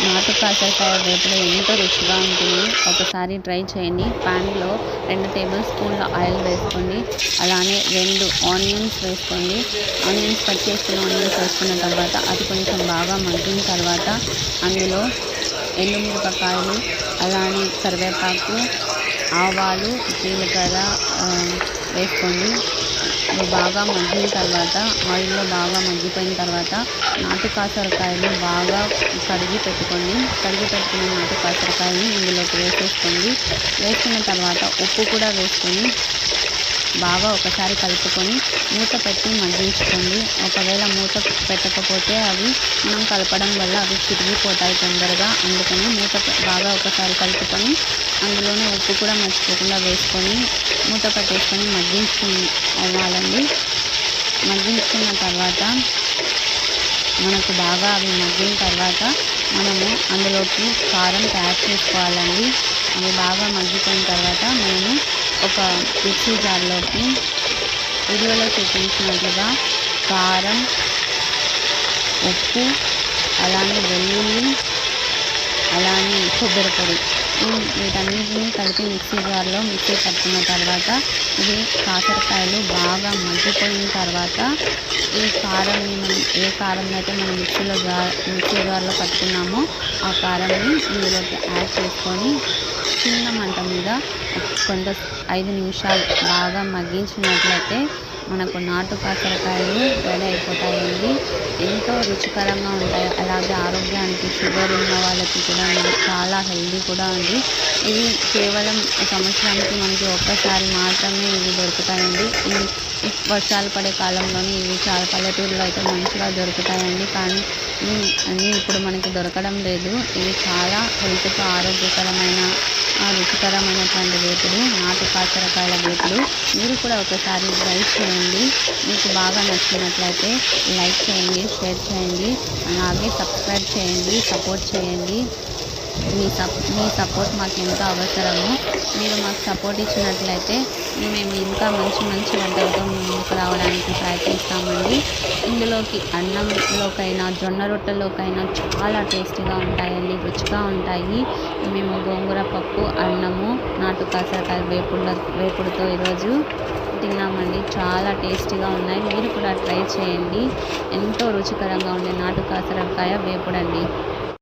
నాటు కాకరకాయ వేపుడు ఎంతో రుచిగా ఉంటుంది. ఒకసారి ట్రై చేయండి. ప్యాన్లో 2 టేబుల్ స్పూన్ల ఆయిల్ వేసుకోండి. అలానే 2 ఆనియన్స్ వేసుకోండి. ఆనియన్స్ కట్ చేసుకున్న ఆనియన్స్ వేసుకున్న తర్వాత అది కొంచెం బాగా మగ్గిన తర్వాత అందులో ఎండుమిరపకాయలు, అలానే కరివేపాకు, ఆవాలు, జీలకర్ర వేసుకోండి. ఇవి బాగా మగ్గిన తర్వాత ఆయిల్లో బాగా మగ్గిపోయిన తర్వాత నాటు కాకరకాయలు బాగా కడిగి పెట్టుకున్న నాటు కాకరకాయని ఇందులోకి వేసేసుకోండి. వేసుకున్న తర్వాత ఉప్పు కూడా వేసుకొని బాగా ఒకసారి కలుపుకొని మూత పెట్టి మగ్గించుకోండి. ఒకవేళ మూత పెట్టకపోతే అవి మనం కలపడం వల్ల అవి చిరిగిపోతాయి తొందరగా. అందుకని బాగా ఒకసారి కలుపుకొని అందులోనే ఉప్పు కూడా మర్చిపోకుండా వేసుకొని మూత పెట్టేసుకొని అవ్వాలండి. మగ్గించుకున్న తర్వాత మనకు బాగా అవి మగ్గిన తర్వాత మనము అందులోకి కారం తయారు చేసుకోవాలండి. అవి బాగా మగ్గిపోయిన తర్వాత మనము ఒక మిక్సీ జార్లోకి వీడియోలో చూపించినట్లుగా కారం, ఉప్పు, అలానే వెల్లుల్లి, అలానే కొబ్బరి పొడి వీటన్నిటిని కలిపి మిక్సీ జార్లో మిక్సీ పట్టుకున్న తర్వాత ఇది కాకరకాయలు బాగా మగ్గిపోయిన తర్వాత ఈ కారంని ఏ కారం అయితే మనం మిక్సీ జార్లో పట్టుకున్నామో ఆ కారంని ఇందులోకి యాడ్ చేసుకొని చిన్న మంట మీద 5 నిమిషాలు బాగా మగ్గించినట్లయితే మనకు నాటు కాకరకాయలు రెడీ అయిపోతాయండి. ఎంతో రుచికరంగా ఉంటాయి. అలాగే ఆరోగ్యానికి షుగర్ ఉన్న వాళ్ళకి కూడా చాలా హెల్దీ కూడా అండి. ఇవి కేవలం సంవత్సరానికి మనకి ఒక్కసారి మాత్రమే ఇవి దొరుకుతాయండి. ఈ వర్షాలు పడే కాలంలోనే ఇవి చాలా పల్లెటూరులో అయితే మంచిగా దొరుకుతాయండి. కానీ అన్నీ ఇప్పుడు మనకి దొరకడం లేదు. ఇవి చాలా హెల్త్కు ఆరోగ్యకరమైన రుచికరమైనటువంటి వేపుడు, నాటు కాకరకాయల వేపుడు. మీరు కూడా ఒకసారి ట్రై చేయండి. మీకు బాగా నచ్చినట్లయితే లైక్ చేయండి, షేర్ చేయండి, అలాగే సబ్స్క్రైబ్ చేయండి, సపోర్ట్ చేయండి. మీ సపోర్ట్ మాకు ఎంతో అవసరము. మీరు మాకు సపోర్ట్ ఇచ్చినట్లయితే మేము ఇంకా మంచి మంచి వంటలతో ముందుకు రావడానికి ప్రయత్నిస్తామండి. ఇందులోకి అన్నంలోకైనా జొన్న రొట్టెలోకైనా చాలా టేస్టీగా ఉంటాయండి, రుచిగా ఉంటాయి. మేము గోంగూర పప్పు, అన్నము, నాటు కాకరకాయ వేపుడుతో ఈరోజు తిన్నామండి. చాలా టేస్టీగా ఉన్నాయి. మీరు కూడా ట్రై చేయండి. ఎంతో రుచికరంగా ఉండే నాటు కాకరకాయ వేపుడండి.